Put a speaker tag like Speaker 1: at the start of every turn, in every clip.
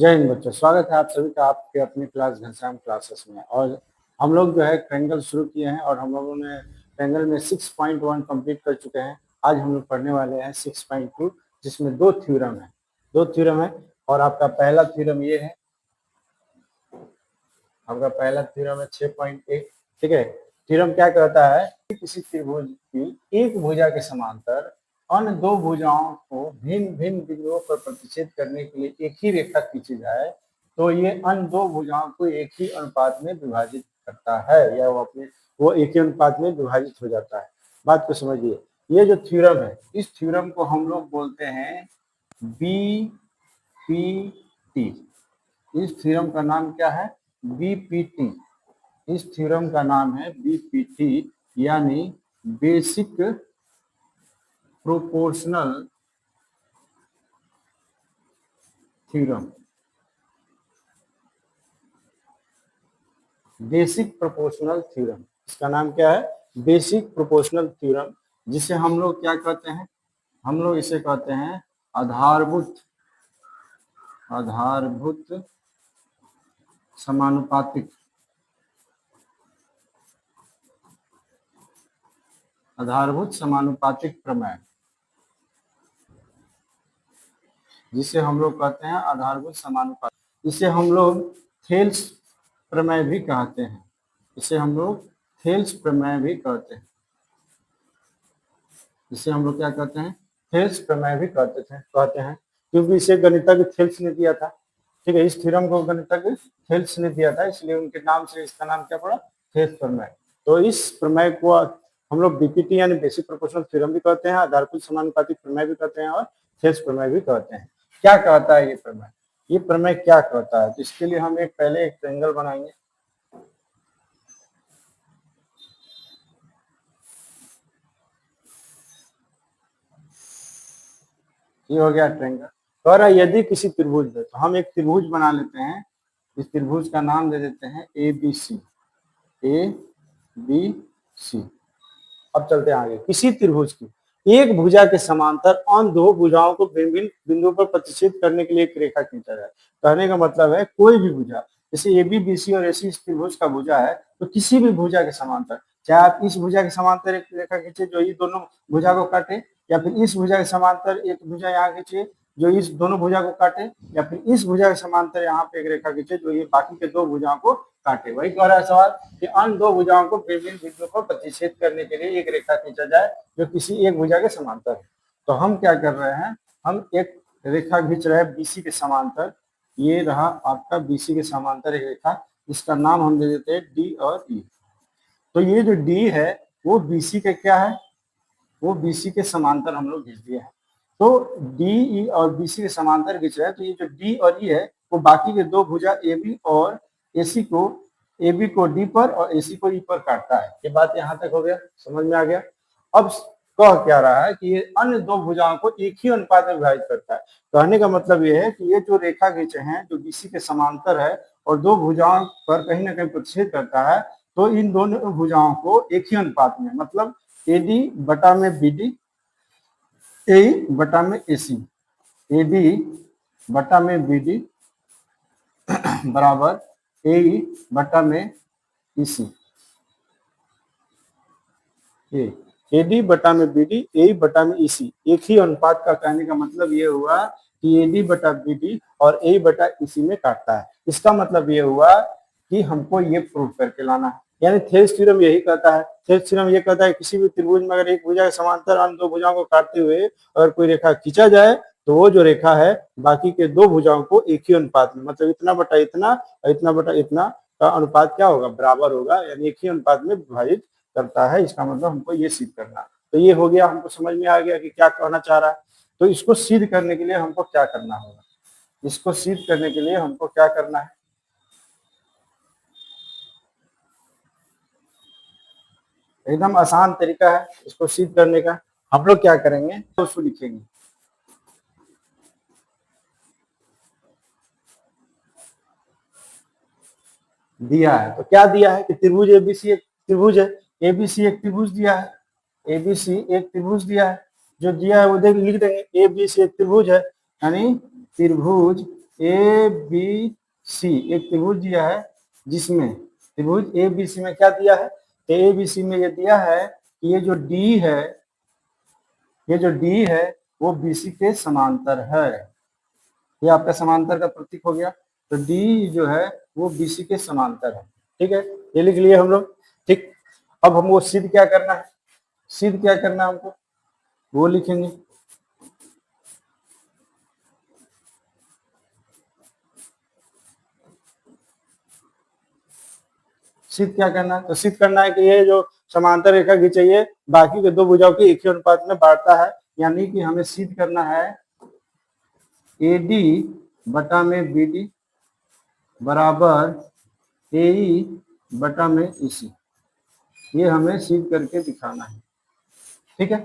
Speaker 1: जय हिंद बच्चों, स्वागत है आप सभी का आपके अपनी क्लास घनश्याम क्लासेस में। और हम लोग जो है ट्रायंगल शुरू किए हैं और हम लोगों ने ट्रायंगल में 6.1 कंप्लीट कर चुके हैं। आज हम लोग पढ़ने वाले हैं 6.2, जिसमें दो थ्योरम है। और आपका पहला थ्योरम ये है, आपका पहला थ्योरम है 6.1। ठीक है, थ्योरम क्या कहता है? किसी त्रिभुज की एक भुजा के समांतर अन्य दो भुजाओं को भिन्न भिन्न बिंदुओं पर प्रतिच्छेद करने के लिए एक ही रेखा खींची जाए तो ये अन्य दो भुजाओं को एक ही अनुपात में विभाजित करता है, या वो एक ही अनुपात में विभाजित हो जाता है। बात को समझिए, ये जो थ्योरम है, इस थ्योरम को हम लोग बोलते हैं बीपीटी। इस थ्योरम का नाम क्या है? बीपीटी। इस थ्योरम का नाम है बीपीटी, यानी basic proportional theorem. Basic proportional theorem, इसका नाम क्या है? बेसिक प्रोपोर्शनल थ्योरम, जिसे हम लोग क्या कहते हैं? हम लोग इसे कहते हैं आधारभूत समानुपातिक प्रमेय, जिसे हम लोग कहते हैं आधारभूत समानुपातिक। इसे हम लोग थेल्स प्रमेय भी कहते हैं। इसे हम लोग थेल्स प्रमेय भी कहते हैं। इसे हम लोग क्या कहते हैं? थेल्स प्रमेय भी कहते हैं, क्योंकि इसे गणितज्ञ थेल्स ने दिया था। ठीक है, इस थ्योरम को गणितज्ञ थेल्स ने दिया था, इसलिए उनके नाम से इसका नाम क्या पड़ा? थेल्स प्रमेय। तो इस प्रमेय को हम लोग बीपीटी यानी बेसिक प्रोपोर्शनल थ्योरम भी कहते हैं, आधारभूत समानुपातिक प्रमेय भी कहते हैं और थेल्स प्रमेय भी कहते हैं। क्या कहता है ये प्रमेय? ये प्रमेय क्या कहता है? तो इसके लिए हम पहले एक ट्रायंगल बनाएंगे। ये हो गया ट्रायंगल। कह रहा है यदि किसी त्रिभुज है, तो हम एक त्रिभुज बना लेते हैं। इस त्रिभुज का नाम दे देते हैं ABC। अब चलते हैं आगे। किसी त्रिभुज की एक भुजा के समांतर अन्य दो भुजाओं को भिन्न भिन्न बिंदुओं पर प्रतिच्छेद करने के लिए एक रेखा खींचा जाए। कहने का मतलब है कोई भी भुजा, जैसे AB BC और AC इस त्रिभुज का भुजा है, तो किसी भी भुजा के समांतर, चाहे आप इस भुजा के समांतर एक रेखा खींचे जो ये दोनों भुजा को काटे, या फिर इस भुजा के समांतर एक भुजा यहाँ खींचे जो इस दोनों भुजा को काटे, या फिर इस भुजा के समांतर यहाँ पे एक रेखा खींचे जो ये बाकी के दो भुजाओं को काटे। वही कह रहा है सवाल कि अन्य दो भुजाओं को विभिन्न बिंदुओं पर प्रतिच्छेद करने के लिए एक रेखा खींचा जाए जो किसी एक भुजा के समांतर है। तो हम क्या कर रहे हैं? हम एक रेखा खींच रहे हैं BC के समांतर। ये रहा आपका BC के समांतर एक रेखा, इसका नाम हम दे देते हैं D और E। तो ये जो D है वो BC के क्या है? वो BC के समांतर हम लोग खींच दिए हैं। तो DE और BC के समांतर खींच रहे हैं, तो ये जो D और E है वो बाकी के दो भुजा AB और AC को, AB को D पर और AC को E पर काटता है। ये बात यहाँ तक हो गया, समझ में आ गया? अब कह क्या रहा है कि ये अन्य दो भुजाओं को एक ही अनुपात में विभाजित करता है। कहने का मतलब ये है कि ये जो रेखा खींचे हैं जो BC के समांतर है और दो भुजाओं पर कहीं ना कहीं प्रतिच्छेद करता है, तो इन दोनों भुजाओं को एक ही अनुपात में, मतलब AD बटा में BD, AE बटा में AC, AD बटा में BD बराबर AE बटा में EC। AD बटा में BD, AE बटा में EC एक ही अनुपात का। कहने का मतलब ये हुआ कि AD बटा BD और AE बटा EC में काटता है। इसका मतलब ये हुआ कि हमको ये प्रूव करके लाना है, यानी थेल्स थ्योरम यही कहता है। थेल्स थ्योरम ये कहता है किसी भी त्रिभुज में अगर एक भुजा के समांतर अन्य दो भुजाओं को काटते हुए अगर कोई रेखा खींचा जाए तो वो जो रेखा है बाकी के दो भुजाओं को एक ही अनुपात में, मतलब इतना बटा इतना और इतना बटा इतना का अनुपात क्या होगा? बराबर होगा, यानी एक ही अनुपात में विभाजित करता है। इसका मतलब हमको ये सिद्ध करना। तो ये हो गया, हमको समझ में आ गया कि क्या कहना चाह रहा है। तो इसको सिद्ध करने के लिए हमको क्या करना होगा? इसको सिद्ध करने के लिए हमको क्या करना है? एकदम आसान तरीका है इसको सिद्ध करने का। हम लोग क्या करेंगे, उसको लिखेंगे। दिया है तो क्या दिया है कि त्रिभुज ABC एक त्रिभुज है। ABC एक त्रिभुज दिया है, ABC एक त्रिभुज दिया है। जो दिया है वो देख लिख देंगे, ABC एक त्रिभुज है, यानी त्रिभुज ए बी सी एक त्रिभुज दिया है, जिसमें त्रिभुज ए बी सी में क्या दिया है, तो ए बी सी में ये दिया है कि ये जो डी है, ये जो डी है वो बीसी के समांतर है। ये आपका समांतर का प्रतीक हो गया। तो डी जो है वो बीसी के समांतर है। ठीक है, ये लिख लिए हम लोग। ठीक, अब हमको सिद्ध क्या करना है, सिद्ध क्या करना है हमको, वो लिखेंगे। सिद्ध क्या करना है, तो सिद्ध करना है कि ये जो समांतर रेखा खींची है बाकी के दो भुजाओं के एक ही अनुपात में बांटता है, यानी कि हमें सिद्ध करना है AD बटा में BD बराबर AE बटा में EC। ये हमें सिद्ध करके दिखाना है। ठीक है,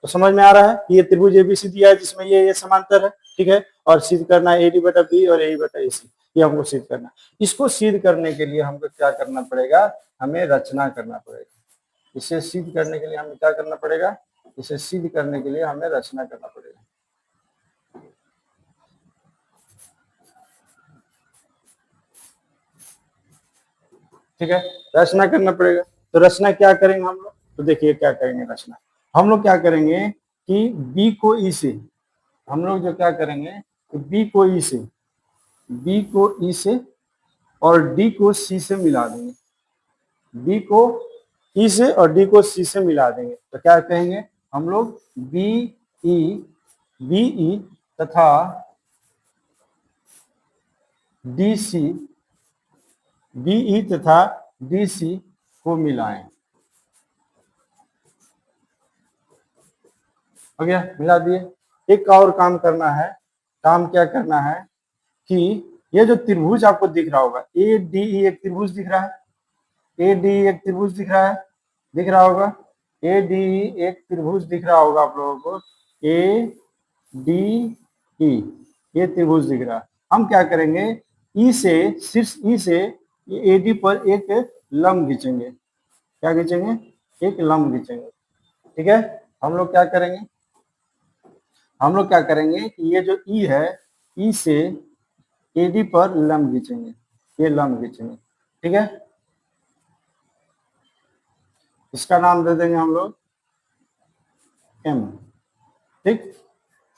Speaker 1: तो समझ में आ रहा है कि ये त्रिभुज ABC दिया है जिसमें ये समांतर है। ठीक है, और सिद्ध करना है AD बटा B और AE बटा AC, ये हमको सिद्ध करना है। इसको सिद्ध करने के लिए हमको क्या करना पड़ेगा, हमें रचना करना पड़ेगा। इसे सिद्ध करने के लिए हमें क्या करना पड़ेगा, इसे सिद्ध करने के लिए हमें रचना करना पड़ेगा। ठीक है, रचना करना पड़ेगा। तो रचना क्या करेंगे हम लोग, तो देखिए क्या करेंगे रचना, हम लोग क्या करेंगे कि बी को ई से, हम लोग जो क्या करेंगे कि बी को ई से, बी को ई से और डी को सी से मिला देंगे, बी को ई से और डी को सी से मिला देंगे। तो क्या कहेंगे हम लोग, बी ई तथा डी सी, बीई तथा डीसी को मिलाएं। हो गया, मिला दिए। एक और काम करना है, काम क्या करना है कि ये जो त्रिभुज आपको दिख रहा होगा, ए डी ई एक त्रिभुज दिख रहा है, ए डी एक त्रिभुज दिख रहा है, दिख रहा होगा, ए डी एक त्रिभुज दिख रहा होगा आप लोगों को, ए डी ई ये त्रिभुज दिख रहा है। हम क्या करेंगे, ई से, शीर्ष ई से ये एडी पर एक लंब खींचेंगे। क्या खींचेंगे, एक लंब खींचेंगे। ठीक है, हम लोग क्या करेंगे, हम लोग क्या करेंगे कि ये जो ई है, ई से एडी पर लंब खींचेंगे, ये लंब खींचेंगे। ठीक है, इसका नाम दे देंगे हम लोग एम। ठीक,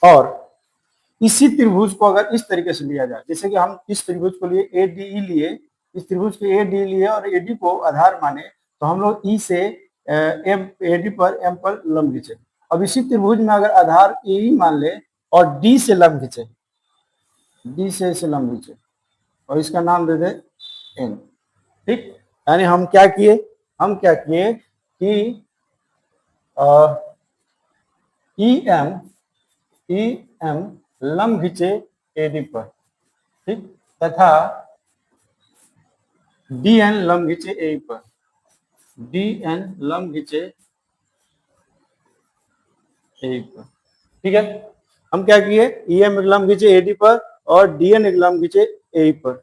Speaker 1: और इसी त्रिभुज को अगर इस तरीके से लिया जाए, जैसे कि हम इस त्रिभुज को लिए एडीई लिए, इस त्रिभुज के एडी लिए और एडी को आधार माने, तो हम लोग ई से एम एडी पर एम पर लंब खींचे। अब इसी त्रिभुज में अगर आधार ए मान ले और डी से लंब खींचे, डी से इसे लंब खींचे और इसका नाम दे दे एन। ठीक, यानी हम क्या किए, हम क्या किए कि ई एम लंब खींचे एडी पर, ठीक, तथा डी एन लंब खींचे ए पर, डी एन लंब खींचे ए पर। ठीक है, हम क्या किए, ई एम एक लंब खींचे एडी पर और डी एन एक लंब खींचे ए पर।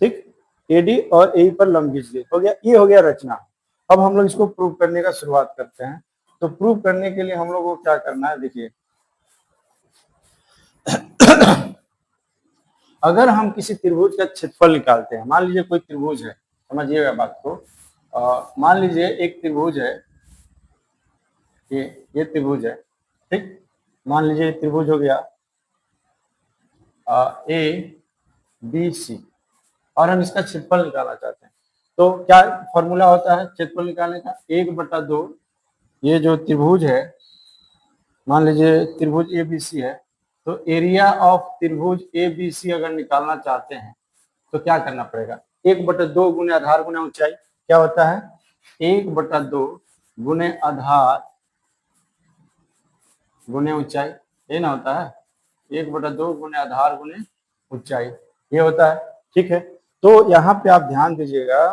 Speaker 1: ठीक, एडी और ए पर लंब खींच दिए, हो गया, ये हो गया रचना। अब हम लोग इसको प्रूव करने का शुरुआत करते हैं। तो प्रूव करने के लिए हम लोग को क्या करना है, देखिए अगर हम किसी त्रिभुज का क्षेत्रफल निकालते हैं, मान लीजिए कोई त्रिभुज है, समझिएगा बात को, मान लीजिए एक त्रिभुज है, ये त्रिभुज है। ठीक, मान लीजिए त्रिभुज हो गया ए बी सी और हम इसका क्षेत्रफल निकालना चाहते हैं। तो क्या फॉर्मूला होता है क्षेत्रफल निकालने का, 1/2। ये जो त्रिभुज है, मान लीजिए त्रिभुज ए बी सी है, तो एरिया ऑफ त्रिभुज ए बी सी अगर निकालना चाहते हैं तो क्या करना पड़ेगा, 1/2 गुने आधार गुने ऊंचाई। क्या होता है, 1/2 गुने आधार गुने ऊंचाई, ये ना होता है, 1/2 गुने आधार गुने ऊंचाई, ये होता है। ठीक है, तो यहाँ पे आप ध्यान दीजिएगा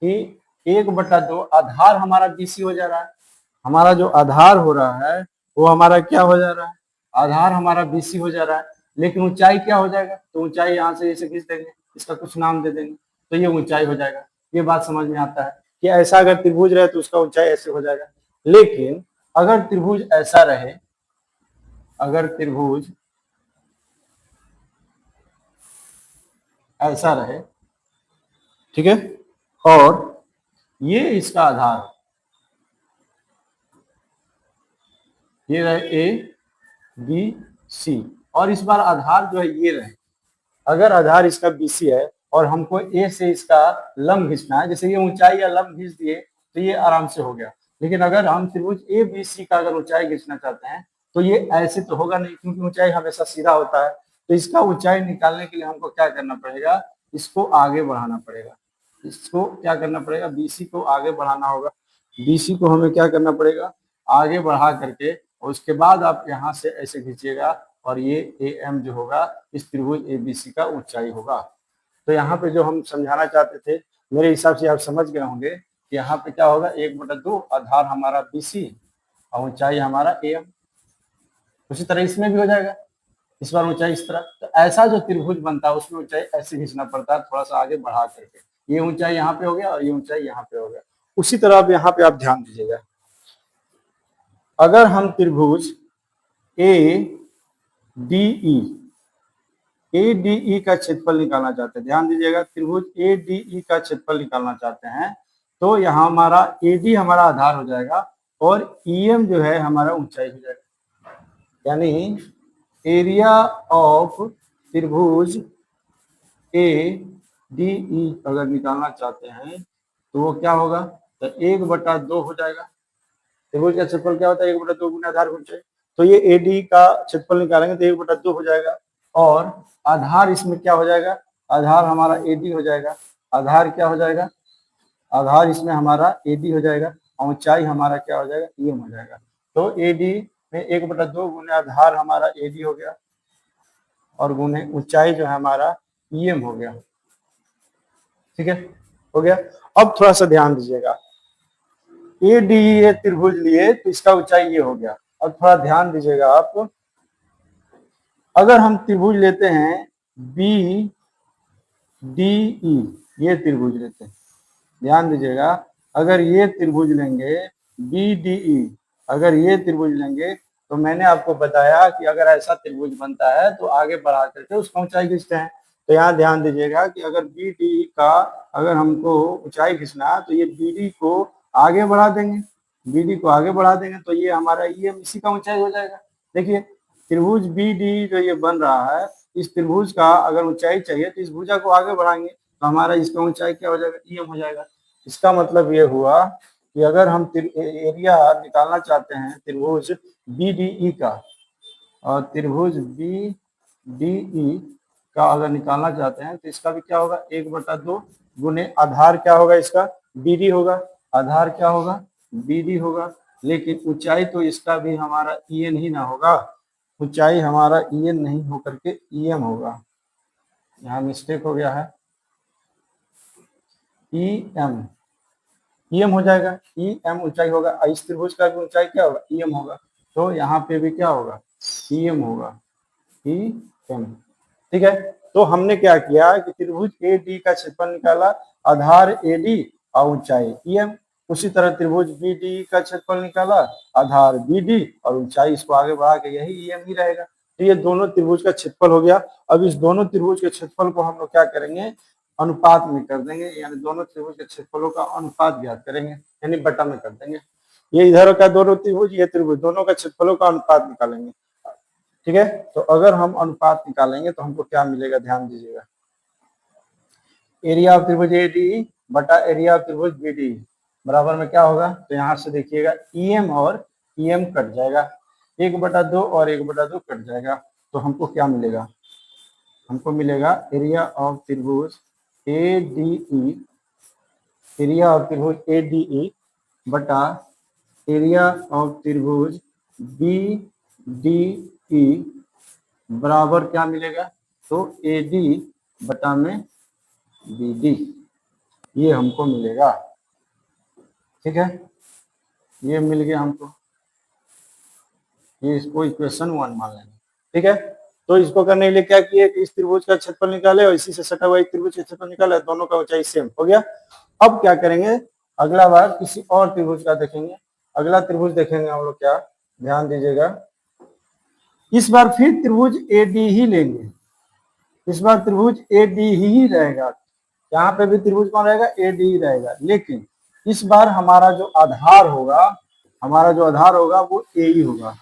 Speaker 1: कि 1/2 आधार हमारा बीसी हो जा रहा है, हमारा जो आधार हो रहा है वो हमारा क्या हो जा रहा है, आधार हमारा बीसी हो जा रहा है, लेकिन ऊंचाई क्या हो जाएगा, तो ऊंचाई यहाँ से ऐसे खींच देंगे, इसका कुछ नाम दे देंगे, तो ये ऊंचाई हो जाएगा। ये बात समझ में आता है कि ऐसा अगर त्रिभुज रहे तो उसका ऊंचाई ऐसे हो जाएगा। लेकिन अगर त्रिभुज ऐसा रहे, अगर त्रिभुज ऐसा रहे, ठीक है, और ये इसका आधार, ये रहे ए बी सी, और इस बार आधार जो है ये रहे। अगर आधार इसका बीसी है और हमको ए से इसका लंब खींचना है, जैसे ये ऊंचाई या लंब खींच दिए तो ये आराम से हो गया। लेकिन अगर हम त्रिभुज ए बी सी का अगर ऊंचाई खींचना चाहते हैं तो ये ऐसे तो होगा नहीं, क्योंकि ऊंचाई हमेशा सीधा होता है। तो इसका ऊंचाई निकालने के लिए हमको क्या करना पड़ेगा, इसको आगे बढ़ाना पड़ेगा। इसको क्या करना पड़ेगा, बीसी को आगे बढ़ाना होगा। बीसी को हमें क्या करना पड़ेगा, आगे बढ़ा करके, और उसके बाद आप यहाँ से ऐसे खींचिएगा और ये ए एम जो होगा इस त्रिभुज ए बी सी का ऊंचाई होगा। तो यहाँ पे जो हम समझाना चाहते थे, मेरे हिसाब से आप समझ गए होंगे कि यहाँ पे क्या होगा, 1/2 आधार हमारा बीसी और ऊंचाई हमारा ए एम। उसी तरह इसमें भी हो जाएगा, इस बार ऊंचाई इस तरह। तो ऐसा जो त्रिभुज बनता है उसमें ऊंचाई ऐसे खींचना पड़ता है, थोड़ा सा आगे बढ़ा करके। ये ऊंचाई यहाँ पे हो गया और ये ऊंचाई यहाँ पे हो गया। उसी तरह अब यहाँ पे आप ध्यान दीजिएगा, अगर हम त्रिभुज A D E, A D E का क्षेत्रफल निकालना चाहते हैं, ध्यान दीजिएगा, त्रिभुज ए डी ई का क्षेत्रफल निकालना चाहते हैं, तो यहाँ हमारा ए डी हमारा आधार हो जाएगा और ई एम जो है हमारा ऊंचाई हो जाएगा। यानी एरिया ऑफ त्रिभुज ए डी ई अगर निकालना चाहते हैं तो वो क्या होगा, तो 1/2 हो जाएगा। त्रिभुज का क्षेत्रफल क्या होता है, 1/2 गुना आधार ऊंचाई। तो ये ए डी का क्षेत्रफल निकालेंगे तो 1/2 हो जाएगा, और आधार इसमें क्या हो जाएगा, आधार हमारा ए डी हो जाएगा। आधार क्या हो जाएगा, आधार इसमें हमारा ए डी हो जाएगा, और ऊंचाई हमारा क्या हो जाएगा, ई एम हो जाएगा। तो ए डी में 1/2 गुने आधार हमारा ए डी हो गया और गुने ऊंचाई जो है हमारा ई एम हो गया। ठीक है, हो गया। अब थोड़ा सा ध्यान दीजिएगा, ए डी ए त्रिभुज लिए तो इसका ऊंचाई ये हो गया। अब थोड़ा ध्यान दीजिएगा आप, अगर हम त्रिभुज लेते हैं बी डी ई, ये त्रिभुज लेते हैं, ध्यान दीजिएगा, अगर ये त्रिभुज लेंगे बी डी ई, अगर ये त्रिभुज लेंगे तो मैंने आपको बताया कि अगर ऐसा त्रिभुज बनता है तो आगे बढ़ा करके उसका ऊंचाई खींचते हैं। तो यहाँ ध्यान दीजिएगा कि अगर बी डी का अगर हमको ऊंचाई खींचना है तो ये बी डी को आगे बढ़ा देंगे, बी डी को आगे बढ़ा देंगे तो ये हमारा ई एम इसी का ऊंचाई हो जाएगा। देखिए त्रिभुज बी डी जो ये बन रहा है, इस त्रिभुज का अगर ऊंचाई चाहिए तो इस भुजा को आगे बढ़ाएंगे तो हमारा इसका ऊंचाई क्या हो जाएगा, ई एम हो जाएगा। इसका मतलब ये हुआ कि अगर हम एरिया निकालना चाहते हैं त्रिभुज बी डी ई का, और त्रिभुज बी डी ई का अगर निकालना चाहते हैं तो इसका भी क्या होगा, 1/2 गुने आधार क्या होगा, इसका बी डी होगा, आधार क्या होगा, बी डी होगा। लेकिन ऊंचाई तो इसका भी हमारा ई एन ही ना होगा, ऊंचाई हमारा ई एन नहीं होकर के ई एम होगा। यहाँ मिस्टेक हो गया है, ई एम, ई एम हो जाएगा, ई एम ऊंचाई होगा। इस त्रिभुज का भी ऊंचाई क्या होगा, ई एम होगा। तो यहाँ पे भी क्या होगा, ई एम होगा, ई एम। ठीक है, तो हमने क्या किया कि त्रिभुज ए डी का क्षेत्रफल निकाला, आधार ए डी और ऊंचाई ई एम। उसी तरह त्रिभुज बी डी का क्षेत्रफल निकाला, आधार बी डी और ऊंचाई, इसको आगे बढ़ा के यही ई एम ही रहेगा। तो ये दोनों त्रिभुज का क्षेत्रफल हो गया। अब इस दोनों त्रिभुज के क्षेत्रफल को हम लोग क्या करेंगे, अनुपात में कर देंगे, यानी दोनों त्रिभुज के क्षेत्रफलों का अनुपात ज्ञात करेंगे, यानी बटा में कर देंगे। ये इधर का दोनों त्रिभुज, ये त्रिभुज, दोनों का क्षेत्रफलों का अनुपात निकालेंगे। ठीक है, तो अगर हम अनुपात निकालेंगे तो हमको क्या मिलेगा, ध्यान दीजिएगा, एरिया ऑफ त्रिभुज ए डी बटा एरिया ऑफ त्रिभुज बी डी बराबर में क्या होगा, तो यहाँ से देखिएगा ई एम और ई एम कट जाएगा, 1/2 और 1/2 कट जाएगा। तो हमको क्या मिलेगा, हमको मिलेगा एरिया ऑफ त्रिभुज A D E, area of त्रिभुज ए डी ई बटा एरिया ऑफ त्रिभुज बी डी ई बराबर क्या मिलेगा, तो ए डी बटा में बी डी, ये हमको मिलेगा। ठीक है, ये मिल गया हमको, ये इसको इक्वेशन 1 मान लेंगे। ठीक है, तो इसको करने के लिए क्या किए कि इस त्रिभुज का क्षेत्रफल निकाले और इसी से सटा हुआ एक त्रिभुज का क्षेत्रफल निकाले, दोनों का ऊंचाई सेम हो गया। अब क्या करेंगे, अगला बार किसी और त्रिभुज का देखेंगे, अगला त्रिभुज देखेंगे हम लोग क्या, ध्यान दीजिएगा, इस बार फिर त्रिभुज ए डी ही लेंगे, इस बार त्रिभुज ए डी ही रहेगा, यहाँ पे भी त्रिभुज कौन रहेगा, ए डी रहेगा, लेकिन इस बार हमारा जो आधार होगा, वो ए ही होगा।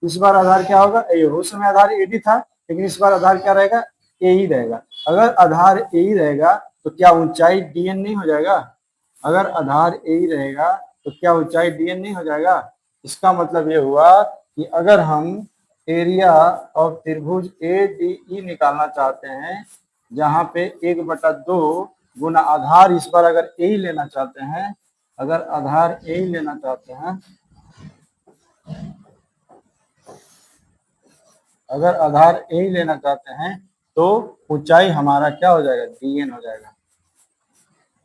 Speaker 1: इस बार आधार क्या होगा, ए होगा। उस समय आधार ए डी था, लेकिन इस बार आधार क्या रहेगा, ए ही रहेगा। अगर आधार ए ही रहेगा तो क्या ऊंचाई डी एन नहीं हो जाएगा? अगर आधार ए ही रहेगा तो क्या ऊंचाई डी एन नहीं हो जाएगा? इसका मतलब ये हुआ कि अगर हम एरिया ऑफ त्रिभुज ए डी ई निकालना चाहते हैं, जहां पे 1/2 गुना आधार, इस बार अगर ए ही लेना चाहते हैं, अगर आधार ए ही लेना चाहते हैं, अगर आधार ए ही लेना चाहते हैं तो ऊंचाई हमारा क्या हो जाएगा, डी एन हो जाएगा।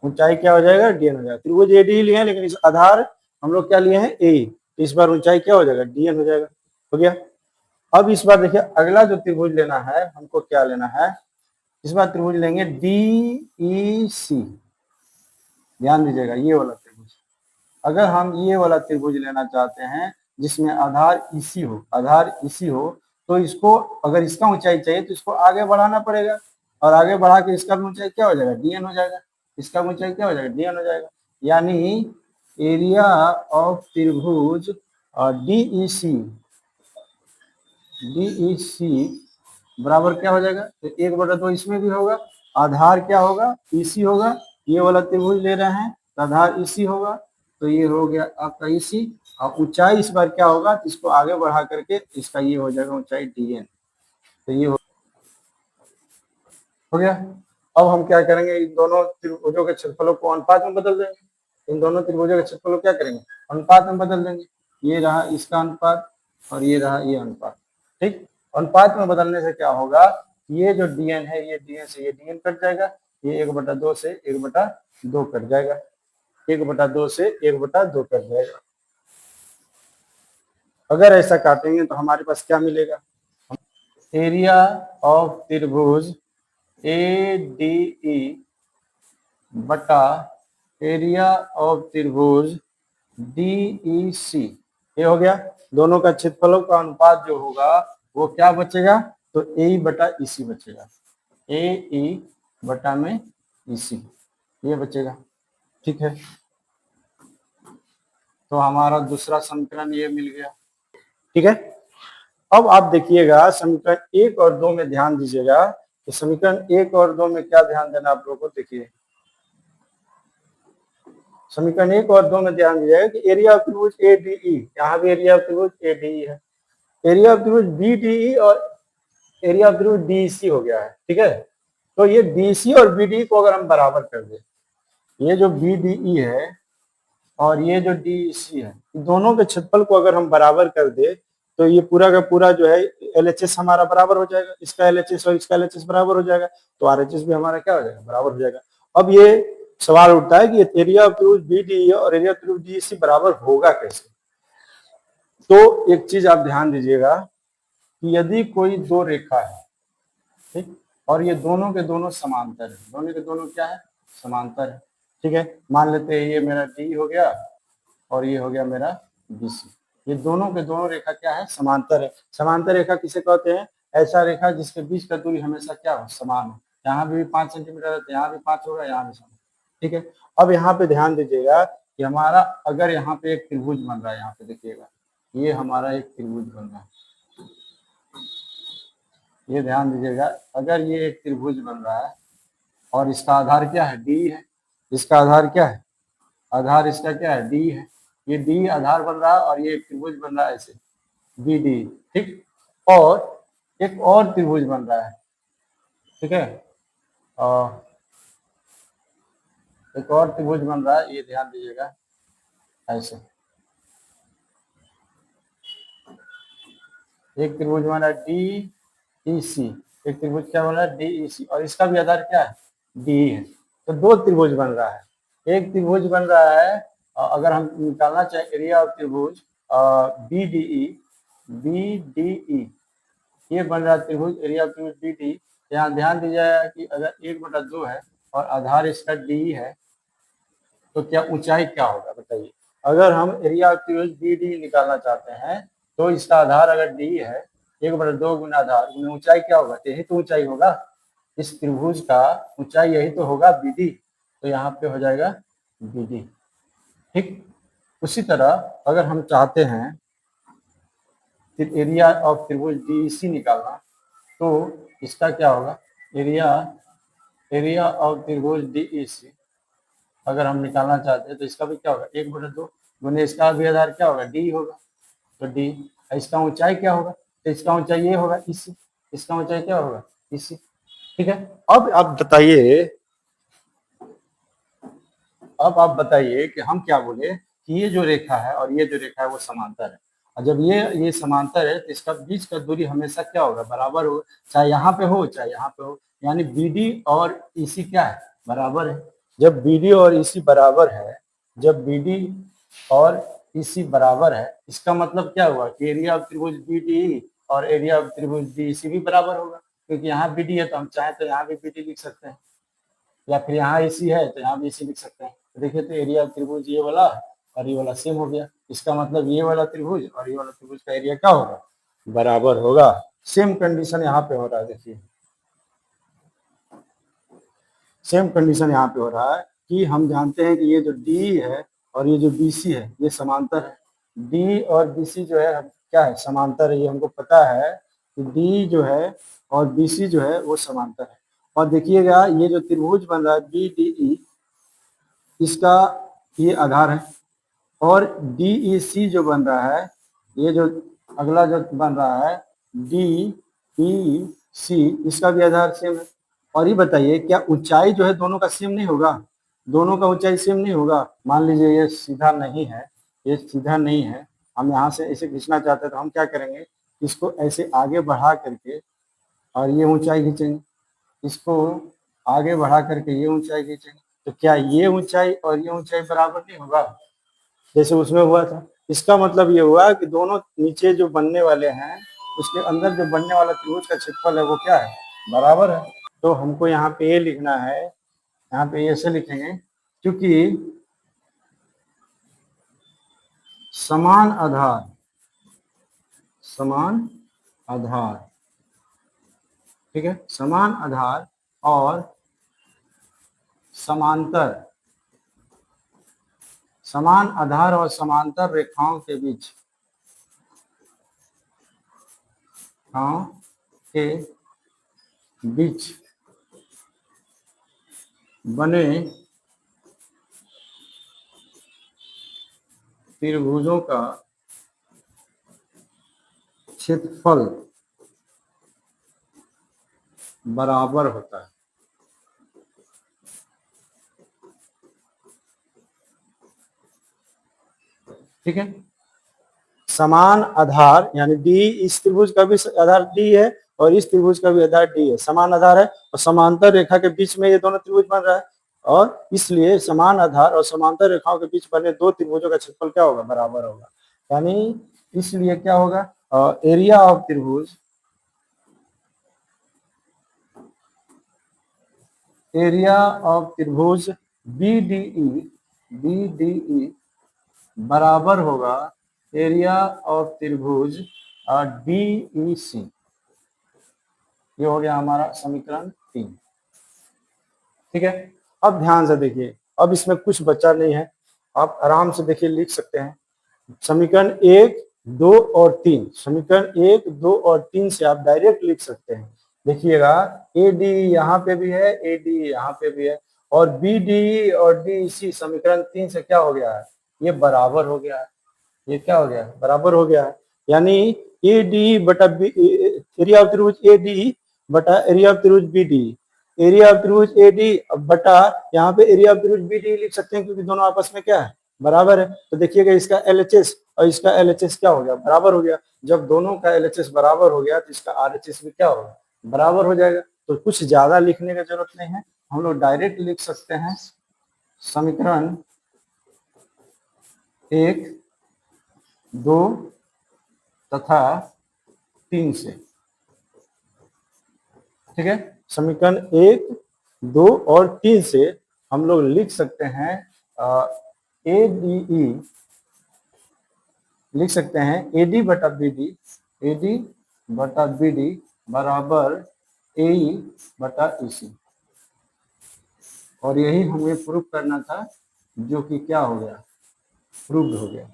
Speaker 1: ऊंचाई क्या हो जाएगा, डी एन हो जाएगा। त्रिभुज ए डी लिए हैं, लेकिन इस आधार हम लोग क्या लिए हैं, ए, तो इस बार ऊंचाई क्या हो जाएगा, डी एन हो जाएगा। हो गया। अब इस बार देखिए अगला जो त्रिभुज लेना है हमको, क्या लेना है, इस बार त्रिभुज लेंगे डी ई सी। ध्यान दीजिएगा, ये वाला त्रिभुज। अगर हम ये वाला त्रिभुज लेना चाहते हैं जिसमें आधार इसी हो, तो इसको, अगर इसका ऊंचाई चाहिए तो इसको आगे बढ़ाना पड़ेगा, और आगे बढ़ा के इसका ऊंचाई क्या हो जाएगा, डीएन हो जाएगा। इसका ऊंचाई क्या हो जाएगा, डीएन हो जाएगा। यानी एरिया ऑफ त्रिभुज डीईसी बराबर क्या हो जाएगा, तो 1/2 इसमें भी होगा, आधार क्या होगा, इसी होगा। ये वाला त्रिभुज ले रहे हैं तो आधार इसी होगा, तो ये हो गया आपका इसी, और ऊंचाई इस बार क्या होगा, तो इसको आगे बढ़ा करके इसका ये हो जाएगा ऊंचाई डी एन। तो ये हो गया। अब हम क्या करेंगे, इन दोनों त्रिभुजों के क्षेत्रफलों को अनुपात में बदल देंगे। इन दोनों त्रिभुजों के क्षेत्रफलों क्या करेंगे, अनुपात में बदल देंगे। ये रहा इसका अनुपात और ये रहा ये अनुपात। ठीक, अनुपात में बदलने से क्या होगा, ये जो डीएन है, ये डीएन से ये डीएन कट जाएगा, ये 1/2 से 1/2 कट जाएगा, 1/2 से 1/2 कट जाएगा। अगर ऐसा काटेंगे तो हमारे पास क्या मिलेगा, एरिया ऑफ त्रिभुज ए डी ई बटा एरिया ऑफ त्रिभुज डी ई सी, ये हो गया। दोनों का क्षेत्रफलों का अनुपात जो होगा वो क्या बचेगा, तो ए बटा इसी बचेगा, ए ई बटा में इसी, ये बचेगा। ठीक है, तो हमारा दूसरा समीकरण ये मिल गया। ठीक है, अब आप देखिएगा समीकरण 1 और 2 में ध्यान दीजिएगा। समीकरण 1 और 2 में क्या ध्यान देना आप लोगों को, देखिए समीकरण 1 और 2 में ध्यान दीजिएगा कि एरिया ऑफ त्रिभुज ए डी ई, यहाँ भी एरिया ऑफ त्रिभुज ए डी ई है, एरिया ऑफ त्रिभुज बी डी ई और एरिया ऑफ त्रिभुज डी सी हो गया है। ठीक है, तो ये डी सी और बी डी को अगर हम बराबर कर दे, ये जो बी डी ई है और ये जो डी सी है, दोनों के क्षेत्रफल को अगर हम बराबर कर दे तो ये पूरा का पूरा जो है एलएचएस हमारा बराबर हो जाएगा, इसका एलएचएस और इसका एलएचएस बराबर हो जाएगा, तो आरएचएस भी हमारा क्या हो जाएगा, बराबर हो जाएगा। अब ये सवाल उठता है कि एरिया ऑफ त्रिभुज बीडी और एरिया ऑफ त्रिभुज डीसी बराबर होगा कैसे। तो एक चीज आप ध्यान दीजिएगा कि यदि कोई दो रेखा है, ठीक, और ये दोनों के दोनों समांतर है, दोनों के दोनों क्या है, समांतर है। ठीक है, मान लेते हैं ये मेरा डी हो गया और ये हो गया मेरा बीसी, ये दोनों के दोनों रेखा क्या है, समांतर है। समांतर रेखा किसे कहते हैं, ऐसा रेखा जिसके बीच का दूरी हमेशा क्या हो, समान हो। यहाँ भी 5 सेंटीमीटर है तो यहाँ भी 5 होगा, यहाँ भी समान। ठीक है, अब यहाँ पे ध्यान दीजिएगा कि हमारा अगर यहाँ पे एक त्रिभुज बन रहा है, यहाँ पे देखिएगा ये हमारा एक त्रिभुज बन रहा है, ये ध्यान दीजिएगा, अगर ये एक त्रिभुज बन रहा है और इसका आधार क्या है, डी है, इसका आधार क्या है, आधार इसका क्या है, डी है, ये डी आधार बन रहा है और ये एक त्रिभुज बन रहा है ऐसे बी डी। ठीक, और एक और त्रिभुज बन रहा है, ठीक है, और एक और त्रिभुज बन रहा है, ये ध्यान दीजिएगा ऐसे, एक त्रिभुज बन रहा है डी ई सी, एक त्रिभुज क्या बन रहा है, डी ई सी, और इसका भी आधार क्या है, डी है। तो दो त्रिभुज बन रहा है, एक त्रिभुज बन रहा है, अगर हम निकालना चाहें एरिया ऑफ त्रिभुज बी डी ई, ये बन रहा है त्रिभुज एरिया ऑफ त्रिभुज बी डी। यहाँ ध्यान दीजिएगा कि अगर 1/2 है और आधार इसका डी है तो क्या ऊंचाई क्या होगा बताइए। अगर हम एरिया ऑफ त्रिभुज बी डी निकालना चाहते हैं तो इसका आधार अगर डी है, 1/2 गुना आधार गुना ऊंचाई क्या होगा, यही तो ऊंचाई होगा। इस त्रिभुज का ऊंचाई यही तो होगा BD, तो यहाँ पे हो जाएगा BD। ठीक, उसी तरह अगर हम चाहते हैं फिर एरिया ऑफ त्रिभुज DEC निकालना, तो इसका क्या होगा, एरिया ऑफ त्रिभुज DEC अगर हम निकालना चाहते हैं तो इसका भी क्या होगा, 1/2 गुने इसका भी आधार क्या होगा, D होगा, तो D। इसका ऊंचाई क्या होगा, तो इसका ऊंचाई ये होगा EC, इसका ऊंचाई क्या होगा EC। ठीक है, अब आप बताइए कि हम क्या बोले कि ये जो रेखा है और ये जो रेखा है वो समांतर है, और जब ये समांतर है तो इसका बीच का दूरी हमेशा क्या होगा, बराबर होगा, चाहे यहाँ पे हो चाहे यहाँ पे हो, यानी BD और EC क्या है, बराबर है। जब BD और EC बराबर है, जब BD और EC बराबर है, इसका मतलब क्या हुआ कि एरिया ऑफ त्रिभुज BDE और एरिया ऑफ त्रिभुज DEC भी बराबर होगा, क्योंकि यहाँ BD है तो हम चाहे तो यहाँ भी BD लिख सकते हैं, या फिर यहाँ EC है तो यहाँ भी EC लिख सकते हैं। तो देखिए तो एरिया त्रिभुज ये वाला और ये वाला सेम हो गया, इसका मतलब ये वाला त्रिभुज और ये वाला त्रिभुज का एरिया क्या होगा, बराबर होगा। सेम कंडीशन यहाँ पे हो रहा है, देखिए सेम कंडीशन यहाँ पे हो रहा है कि हम जानते हैं कि ये जो D है और ये जो BC है ये समांतर है, D और BC जो है क्या है, समांतर है, ये हमको पता है कि D जो है और BC जो है वो समांतर है। और देखिएगा ये जो त्रिभुज बन रहा है BDE, इसका ये आधार है, और DEC जो बन रहा है, ये जो अगला जो बन रहा है DEC, इसका भी आधार सेम है। और ये बताइए क्या ऊंचाई जो है दोनों का सेम नहीं होगा, दोनों का ऊंचाई सेम नहीं होगा। मान लीजिए ये सीधा नहीं है, ये सीधा नहीं है, हम यहाँ से ऐसे खींचना चाहते हैं तो हम क्या करेंगे, इसको ऐसे आगे बढ़ा करके और ये ऊंचाई खींचेंगे, इसको आगे बढ़ा करके ये ऊंचाई खींचेंगे, तो क्या ये ऊंचाई और ये ऊंचाई बराबर नहीं होगा, जैसे उसमें हुआ था। इसका मतलब ये हुआ कि दोनों नीचे जो बनने वाले हैं उसके अंदर जो बनने वाला त्रिभुज का क्षेत्रफल है वो क्या है, बराबर है। तो हमको यहाँ पे ये लिखना है, यहाँ पे ऐसे लिखेंगे, क्योंकि समान आधार, ठीक है, समान आधार और समांतर रेखाओं के बीच बने त्रिभुजों का क्षेत्रफल बराबर होता है। ठीक है, समान आधार यानी D, इस त्रिभुज का भी आधार D है और इस त्रिभुज का भी आधार D है, समान आधार है और समांतर रेखा के बीच में ये दोनों त्रिभुज बन रहा है, और इसलिए समान आधार और समांतर रेखाओं के बीच बने दो त्रिभुजों का क्षेत्रफल क्या होगा, बराबर होगा। यानी इसलिए क्या होगा, एरिया ऑफ त्रिभुज BDE बराबर होगा एरिया ऑफ त्रिभुज DEC। ये हो गया हमारा समीकरण 3। ठीक है, अब ध्यान से देखिए, अब इसमें कुछ बचा नहीं है, आप आराम से देखिए लिख सकते हैं। समीकरण 1, 2 और 3, समीकरण 1, 2 और 3 से आप डायरेक्ट लिख सकते हैं। देखिएगा AD यहाँ पे भी है, AD यहाँ पे भी है, और BDE और DEC समीकरण 3 से क्या हो गया है, ये बराबर हो गया है, ये क्या हो गया, बराबर हो गया है। यानी ADE बटा एरिया ऑफ त्रिभुज ADE बटा एरिया ऑफ त्रिभुज BDE, एरिया ऑफ त्रिभुज AD बटा यहाँ पे एरिया ऑफ त्रिभुज BDE लिख सकते हैं, क्योंकि दोनों आपस में क्या है, बराबर है। तो देखिएगा इसका LHS और इसका LHS क्या हो गया, बराबर हो गया। जब दोनों का LHS बराबर हो गया तो इसका RHS भी क्या होगा, बराबर हो जाएगा। तो कुछ ज्यादा लिखने की जरूरत नहीं है, हम लोग डायरेक्ट लिख सकते हैं समीकरण 1, 2 तथा 3 से। ठीक है, समीकरण 1, 2 और 3 से हम लोग लिख सकते हैं ADE, लिख सकते हैं AD बटा BD बराबर AE बटा EC, और यही हमें प्रूव करना था, जो कि क्या हो गया, प्रूव्ड हो गया।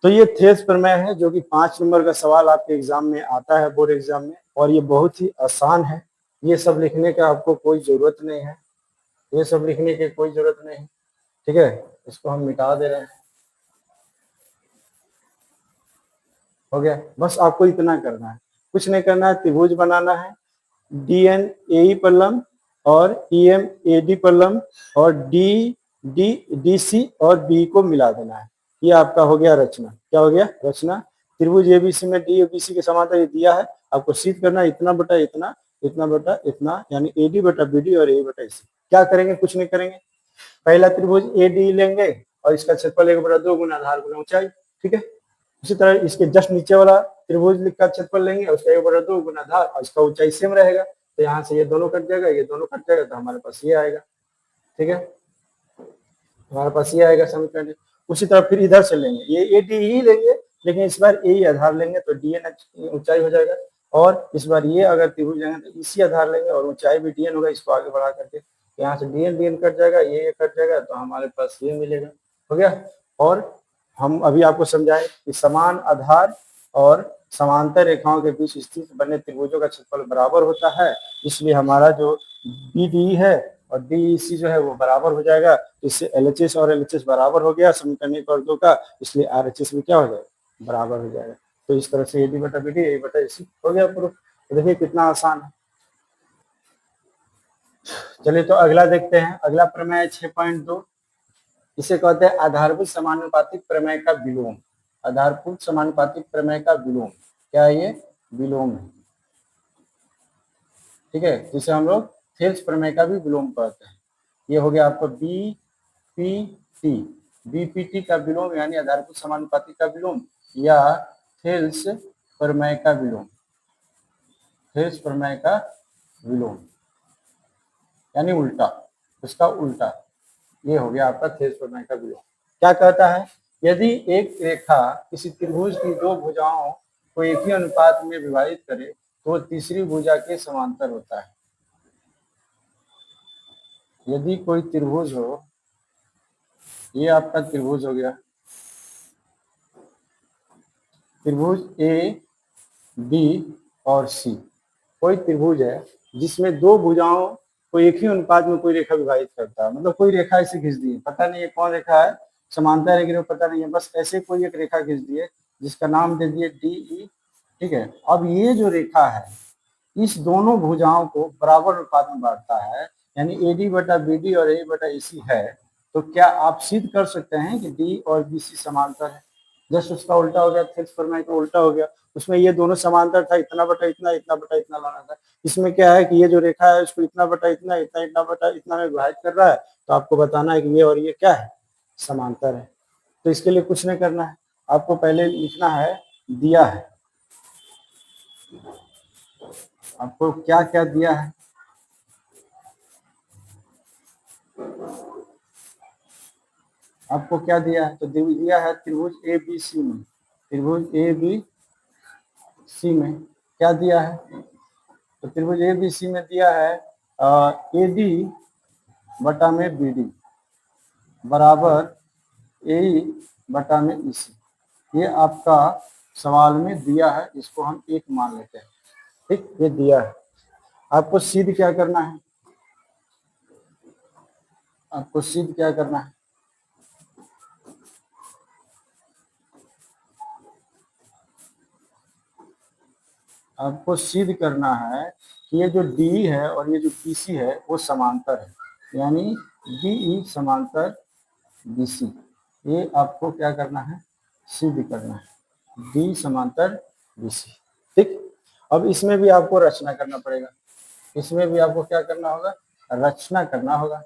Speaker 1: तो ये थेस प्रमेय है, जो कि 5 नंबर का सवाल आपके एग्जाम में आता है, बोर्ड एग्जाम में, और ये बहुत ही आसान है। ये सब लिखने का आपको कोई जरूरत नहीं है, ये सब लिखने की कोई जरूरत नहीं है, ठीक है। इसको हम मिटा दे रहे हैं, हो गया। बस आपको इतना करना है, कुछ नहीं करना है। त्रिभुज बनाना है, DN AE पर लंब और EM AD पर लंब, और DC और B को मिला देना है। ये आपका हो गया रचना। क्या हो गया, रचना। त्रिभुज ABC में D और BC के समांतर ये दिया है, आपको सिद्ध करना है इतना बटा इतना, इतना बटा इतना, यानी AD बटा BD और AE बटा EC। क्या करेंगे, कुछ नहीं करेंगे। पहला त्रिभुज AD लेंगे और इसका क्षेत्रफल 1/2 गुना आधार गुना ऊंचाई, ठीक है। उसी तरह इसके जस्ट नीचे वाला त्रिभुज का क्षेत्रफल लेंगे, उसका 1/2 गुना आधार, और इसका ऊंचाई सेम रहेगा, तो यहाँ से ये दोनों कट जाएगा, ये दोनों कट जाएगा, तो हमारे पास ये आएगा, ठीक है। हमारे पास ये आएगा समीकरण। उसी तरह फिर इधर से लेंगे, ये AD ही लेंगे, लेकिन इस बार AE आधार लेंगे तो DN ऊंचाई हो जाएगा, और इस बार ये अगर त्रिभुज लेंगे तो EC आधार लेंगे और ऊंचाई भी DN होगा। इसको आगे बढ़ा करके यहाँ से DN कट जाएगा, ये कट जाएगा, तो हमारे पास ये मिलेगा, हो गया। और हम अभी आपको समझाएं कि समान आधार और समांतर रेखाओं के बीच स्थित बने त्रिभुजों का क्षेत्रफल बराबर होता है, इसलिए हमारा जो BD है और DEC जो है वो बराबर हो जाएगा। इससे LHS और LHS बराबर हो गया समीकरण 1 और 2 का, इसलिए RHS भी क्या हो जाएगा, बराबर हो जाएगा। तो इस तरह से AD बटा BD AE बटा EC हो गया प्रूफ। तो देखिए कितना आसान है। चलिए तो अगला देखते हैं। अगला प्रमेय है 6.2, इसे कहते हैं आधारभूत समानुपातिक प्रमेय का विलोम। आधारभूत समानुपातिक प्रमेय का विलोम, क्या है ये, विलोम है, ठीक है। जिसे हम लोग थेल्स प्रमेय का भी विलोम कहते हैं। ये हो गया आपको BPT का विलोम, यानी आधारभूत समानुपातिक का विलोम, या थेल्स प्रमेय का विलोम, थेल्स प्रमेय का विलोम यानी उल्टा, उसका उल्टा। ये हो गया आपका थेल्स प्रमेय का विलोम। क्या कहता है, यदि एक रेखा किसी त्रिभुज की दो भुजाओं को एक ही अनुपात में विभाजित करे तो तीसरी भुजा के समांतर होता है। यदि कोई त्रिभुज हो, ये आपका त्रिभुज हो गया, त्रिभुज AB और C, कोई त्रिभुज है जिसमें दो भुजाओं को एक ही अनुपात में कोई रेखा विभाजित करता है। मतलब कोई रेखा ऐसे खींच दी है, पता नहीं है कौन रेखा है, समांतर है कि पता नहीं है, बस ऐसे कोई एक रेखा खींच दी है जिसका नाम दे दिए DE, ठीक है। अब ये जो रेखा है इस दोनों भुजाओं को बराबर अनुपात में बांटता है, यानी AD बटा BD और AE बटा EC है। तो क्या आप सिद्ध कर सकते हैं कि D और BC समांतर है। जस्ट उसका उल्टा हो गया, थेल्स प्रमेय का उल्टा हो गया। उसमें ये दोनों समांतर था, इतना बटा इतना, इतना बटा इतना लाना था। इसमें क्या है कि ये जो रेखा है उसको इतना बटा इतना, इतना इतना बटा इतना में विभाजित कर रहा है, तो आपको बताना है कि ये और ये क्या है, समांतर है। तो इसके लिए कुछ नहीं करना है, आपको पहले लिखना है, दिया है आपको क्या क्या दिया है, आपको क्या दिया है, तो दिया है त्रिभुज ABC में, त्रिभुज ABC में क्या दिया है, तो त्रिभुज ABC में दिया है AD बटा में BD बराबर AE बटा में EC। ये आपका सवाल में दिया है, इसको हम एक मान लेते हैं, ठीक, ये दिया है। आपको सिद्ध क्या करना है, आपको सिद्ध क्या करना है, आपको सिद्ध करना है कि ये जो D है और ये जो BC है वो समांतर है, यानी DE समांतर BC। ये आपको क्या करना है, सिद्ध करना है, D समांतर BC, ठीक। अब इसमें भी आपको रचना करना पड़ेगा, इसमें भी आपको क्या करना होगा, रचना करना होगा।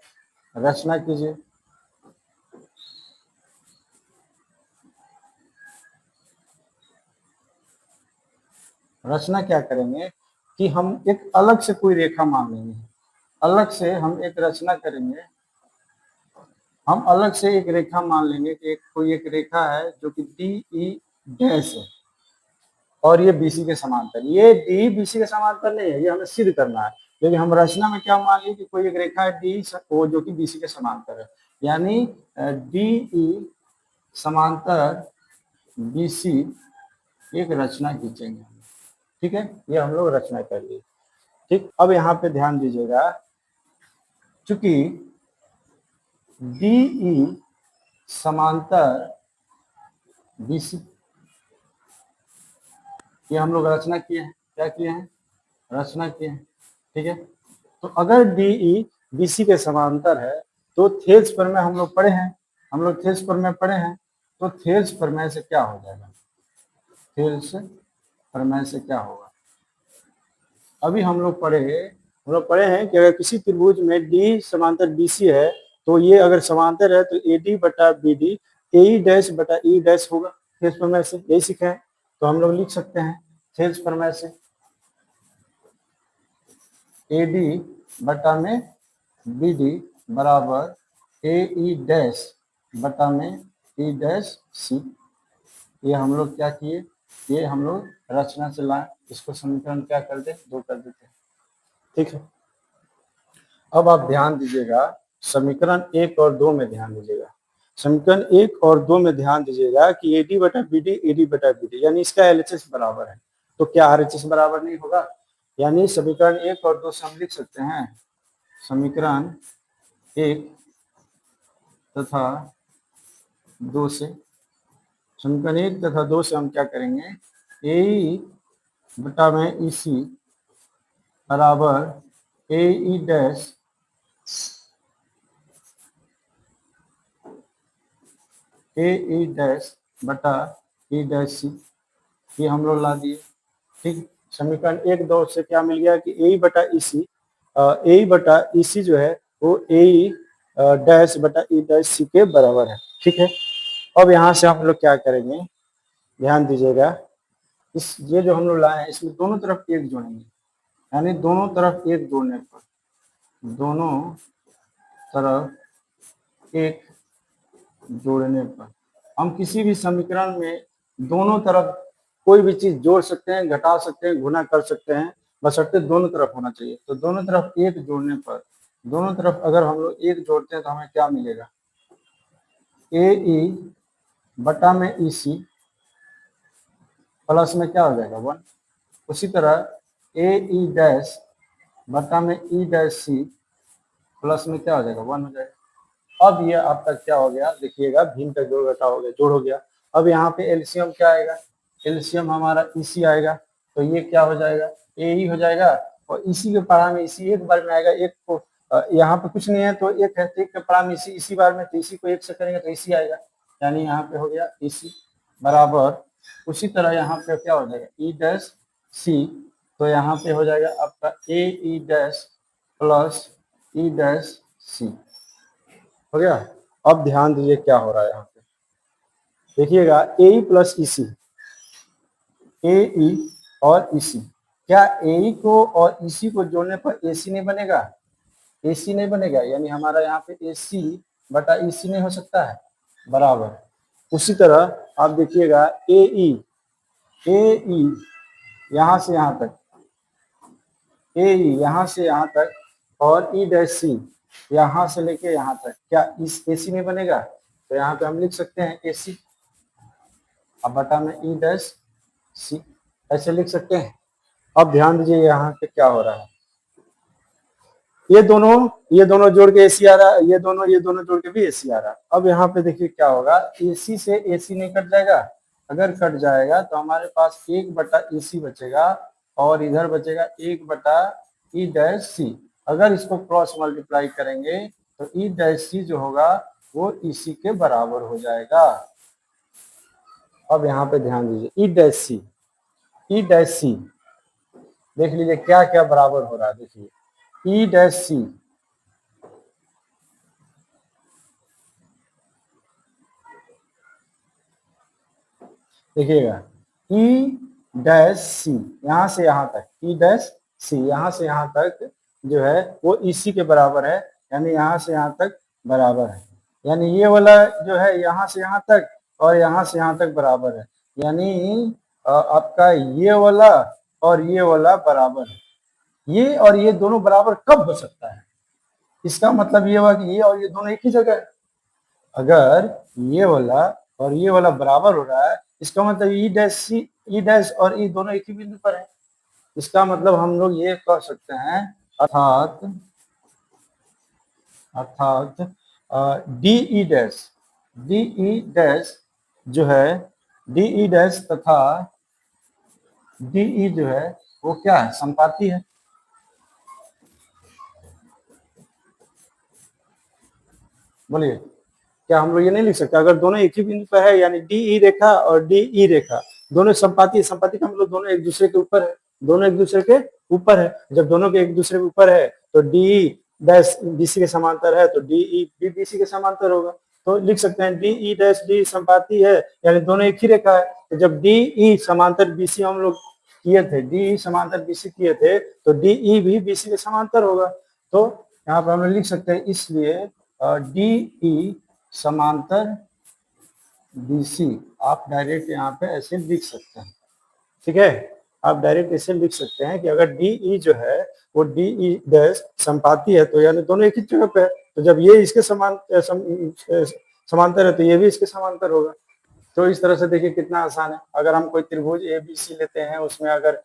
Speaker 1: रचना कीजिए, रचना क्या करेंगे कि हम एक अलग से कोई रेखा मान लेंगे, अलग से हम एक रचना करेंगे, हम अलग से एक रेखा मान लेंगे कि कोई एक रेखा है जो कि DE डैश है, और ये बीसी के समांतर, ये डी बीसी के समांतर नहीं है, ये हमें सिद्ध करना है। लेकिन हम रचना में क्या मान लिए कि कोई एक रेखा है डी वो जो कि बीसी के समांतर है, यानी डी ई समांतर बीसी एक रचना खींचेंगे। ठीक है, ये हम लोग रचना कर लिए। ठीक, अब यहाँ पे ध्यान दीजिएगा, चूंकि डी ई समांतर बीसी, ये हम लोग रचना किए हैं, क्या किए हैं, रचना किए हैं। ठीक है, तो अगर डीई बीसी के समांतर है तो थेल्स प्रमेय हम लोग पढ़े हैं, हम लोग थेल्स प्रमेय पढ़े हैं, तो थेल्स प्रमेय से क्या हो जाएगा, थेल्स प्रमेय से क्या होगा, अभी हम लोग पढ़े हैं कि अगर किसी त्रिभुज में डी समांतर बीसी है तो ये अगर समांतर है तो ए डी बटा बी डी ए डैश बटा ई डैश होगा, थेल्स प्रमेय से यही सीखे हैं। तो हम लोग लिख सकते हैं थेल्स प्रमेय से ए डी बटा में बी डी बराबर ए ई डैश बटा में ई डैश सी। ये हम लोग क्या किए, ये हम लोग रचना से लाए, इसको समीकरण क्या कर दे, 2 कर देते हैं। ठीक है, अब आप ध्यान दीजिएगा समीकरण 1 और 2 में ध्यान दीजिएगा, समीकरण 1 और 2 में ध्यान दीजिएगा कि ए डी बटा बी डी ए डी बटा बी डी, यानी इसका एलएचएस बराबर है, तो क्या आरएचएस बराबर नहीं होगा, यानी समीकरण 1 और 2 से हम लिख सकते हैं समीकरण 1 तथा 2 से, समीकरण 1 तथा 2 से हम क्या करेंगे, ए बटा में ई सी बराबर ए ई डैश ए ई डैश बटा ई डैश सी, ये हम लोग ला दिए। ठीक, समीकरण 1 2 से क्या मिल गया कि ए बटा ई सी, ए बटा ई सी जो है वो ए डैश बटा ई डैश सी के बराबर है। ठीक है, अब यहाँ से हम लोग क्या करेंगे, ध्यान दीजिएगा, इस ये जो हम लोग लाए हैं इसमें दोनों तरफ एक जोड़ेंगे, यानी दोनों तरफ एक जोड़ने पर, दोनों तरफ एक जोड़ने पर हम किसी भी समीकरण में दोनों तरफ कोई भी चीज जोड़ सकते हैं, घटा सकते हैं, गुना कर सकते हैं, बशर्ते दोनों तरफ होना चाहिए। तो दोनों तरफ एक जोड़ने पर, दोनों तरफ अगर हम लोग एक जोड़ते हैं तो हमें क्या मिलेगा, ए ई बटा में ई सी प्लस में क्या हो जाएगा 1, उसी तरह ए ई डैश बटा में ई डैश सी प्लस में क्या हो जाएगा 1 हो जाएगा। अब ये आपका क्या हो गया, देखिएगा भिन्न का जोड़ घटा हो गया, जोड़ हो गया। अब यहाँ पे एलसीएम क्या आएगा, एलसीएम हमारा इसी आएगा, तो ये क्या हो जाएगा, ए ही हो जाएगा, और इसी के पढ़ा में इसी एक बार में आएगा, एक को यहाँ पे कुछ नहीं है तो एक है, तो एक के पढ़ा में इसी इसी बार में, तो इसी को एक से करेंगे तो इसी आएगा, यानी यहाँ पे हो गया इसी बराबर, उसी तरह यहाँ पे क्या हो जाएगा ई डैश सी, तो यहाँ पे हो जाएगा आपका A E dash plus E dash C, हो गया। अब ध्यान दीजिए क्या हो रहा है यहाँ पे, देखिएगा ए ई प्लस ई सी, ए ई और ई सी, क्या ए ई को और ई सी को जोड़ने पर ए सी नहीं बनेगा, ए सी नहीं बनेगा, यानी हमारा यहाँ पे ए सी बटा ई सी नहीं हो सकता है, बराबर। उसी तरह आप देखिएगा ए ई यहाँ से यहाँ तक, ए ई यहाँ से यहाँ तक, और ई डैश सी यहाँ से लेके यहाँ तक, क्या इस ए सी में बनेगा, तो यहाँ पे हम लिख सकते हैं ए सी, अब बटा में ई डैश सी, ऐसे लिख सकते हैं। अब ध्यान दीजिए यहाँ पे क्या हो रहा है, ये दोनों जोड़ के एसी आ रहा है, ये दोनों जोड़ के भी एसी आ रहा है। अब यहाँ पे देखिए क्या होगा, एसी से एसी नहीं कट जाएगा, अगर कट जाएगा तो हमारे पास 1 बटा एसी बचेगा, और इधर बचेगा 1 बटा ई डैश सी। अगर इसको क्रॉस मल्टीप्लाई करेंगे तो ई डैश सी जो होगा वो इसी के बराबर हो जाएगा। अब यहाँ पे ध्यान दीजिए ई डैश सी देख लीजिए क्या क्या बराबर हो रहा है, देखिए ई डैश सी, देखिएगा ई डैश सी यहाँ से यहाँ तक, ई डैश सी यहाँ से यहाँ तक जो है वो इसी के बराबर है, यानी यहाँ से यहाँ तक बराबर है, यानी ये वाला जो है यहाँ से यहाँ तक और यहाँ से यहाँ तक बराबर है, यानी आपका ये वाला और ये वाला बराबर है, ये और ये दोनों बराबर कब हो सकता है? इसका मतलब ये हुआ कि ये और ये दोनों एक ही जगह है। अगर ये वाला और ये वाला बराबर हो रहा है, इसका मतलब ई डैश और ई दोनों एक ही बिंदु पर है। इसका मतलब हम लोग ये कह सकते हैं, अर्थात अर्थात डीई डैश जो है, डीई डैश तथा डीई जो है वो क्या है? संपाती है। बोलिए, क्या हम लोग ये नहीं लिख सकते? अगर दोनों एक ही बिंदु पर है, यानी डी रेखा और डी रेखा दोनों संपाती, संपाती का मतलब दोनों एक दूसरे के ऊपर है, दोनों एक दूसरे के ऊपर है। जब दोनों के एक दूसरे के ऊपर है तो डी डैश बीसी के समांतर है, तो डी भी बीसी के समांतर होगा। तो लिख सकते हैं डी डैश डी संपाती है, यानी दोनों एक ही रेखा है। तो जब डी समांतर बीसी हम लोग किए थे, डी समांतर बीसी किए थे, तो डी भी बीसी के समांतर होगा। तो यहाँ पर हम लोग लिख सकते हैं, इसलिए डी समांतर बीसी आप डायरेक्ट यहाँ पे ऐसे लिख सकते हैं। ठीक है, आप डायरेक्ट ऐसे लिख सकते हैं कि अगर डी जो है वो डी डैश संपाती है, तो यानी दोनों एक ही जगह पे है। तो जब ये इसके समांतर है तो ये भी इसके समांतर होगा। तो इस तरह से देखिए कितना आसान है। अगर हम कोई त्रिभुज ए बी सी लेते हैं, उसमें अगर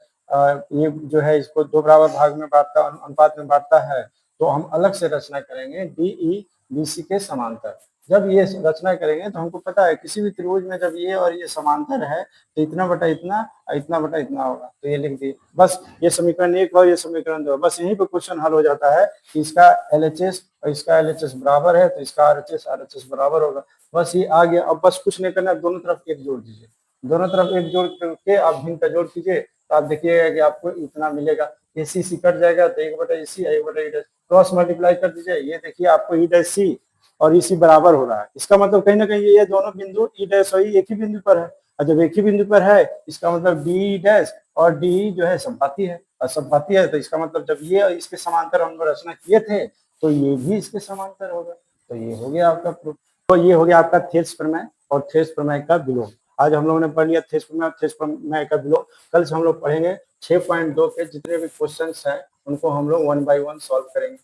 Speaker 1: ये जो है इसको दो बराबर भाग में बांटता, अनुपात में बांटता है, तो हम अलग से रचना करेंगे डी बी सी के समांतर। जब ये रचना करेंगे तो हमको पता है किसी भी त्रिभुज में जब ये और ये समांतर है तो इतना बटा इतना और इतना बटा इतना होगा। तो ये लिख दिए, बस ये समीकरण 1 और ये समीकरण 2, बस यहीं पे क्वेश्चन हल हो जाता है कि इसका LHS और इसका LHS बराबर है तो इसका RHS बराबर होगा। बस ये आ गया। अब बस कुछ नहीं करना, दोनों तरफ एक जोड़ दीजिए, दोनों तरफ एक जोड़ करके आप भिन्न का जोड़ कीजिए, तो आप देखिएगा कि आपको इतना मिलेगा। AC सी कट जाएगा तो 1/AC 1/E क्रॉस मल्टीप्लाई कर दीजिए, ये देखिए आपको E' और EC बराबर हो रहा है। इसका मतलब कहीं ना कहीं ये दोनों बिंदु E' और E एक ही बिंदु पर है, और जब एक ही बिंदु पर है इसका मतलब D' और D जो है संपाती है, और संपाती है तो इसका मतलब जब ये इसके समांतर हम लोग रचना किए थे तो ये भी इसके समांतर होगा। तो ये हो गया आपका प्रूफ। तो ये हो गया आपका थेल्स प्रमेय और थेल्स प्रमेय का विलोम। आज हम लोगों ने पढ़ लिया थेल्स प्रमेय और थेल्स प्रमेय का विलोम। कल से हम लोग पढ़ेंगे 6.2 के जितने भी क्वेश्चंस हैं उनको हम लोग 1 by 1 सॉल्व करेंगे।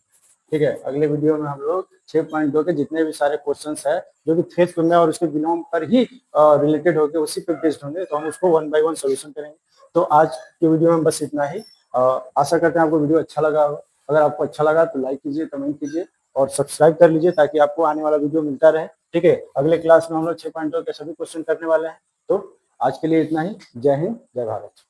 Speaker 1: ठीक है, अगले वीडियो में हम लोग 6.2 के जितने भी सारे क्वेश्चंस है जो कि थेल्स प्रमेय और उसके विलोम पर ही रिलेटेड होंगे, उसी पर बेस्ड होंगे, तो हम उसको 1 by 1 सोल्यूशन करेंगे। तो आज के वीडियो में बस इतना ही। आशा करते हैं आपको वीडियो अच्छा लगा होगा। अगर आपको अच्छा लगा तो लाइक कीजिए, कमेंट कीजिए और सब्सक्राइब कर लीजिए ताकि आपको आने वाला वीडियो मिलता रहे। ठीक है, अगले क्लास में हम लोग 6.2 के सभी क्वेश्चन करने वाले हैं। तो आज के लिए इतना ही। जय हिंद, जय भारत।